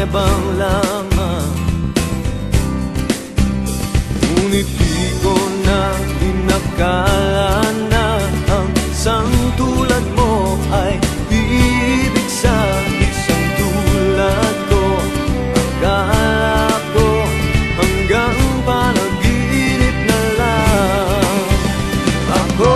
mayabang lamang. Ngunit di ko na inakala na ang isang tulad mo ay ibig sa isang tulad ko. Akala ko hanggang panaginip na lang. Ako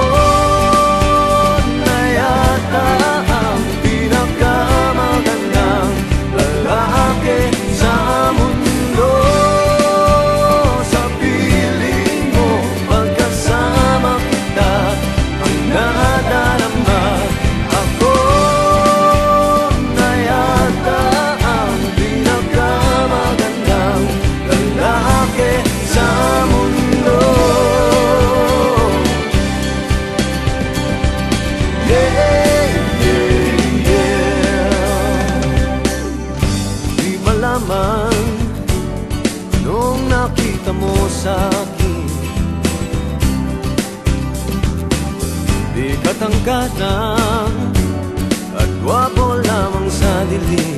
na yata ang pinakamagandang lalaki sa mundo. Sa piling mo pagkasama kita ang nadarama. Ako na yata ang pinakamagandang lalaki sa mundo. Yeah, yeah, yeah. Di malaman nung nakita mo sa'kin, di katangkadan at gwapo lamang sa dilim.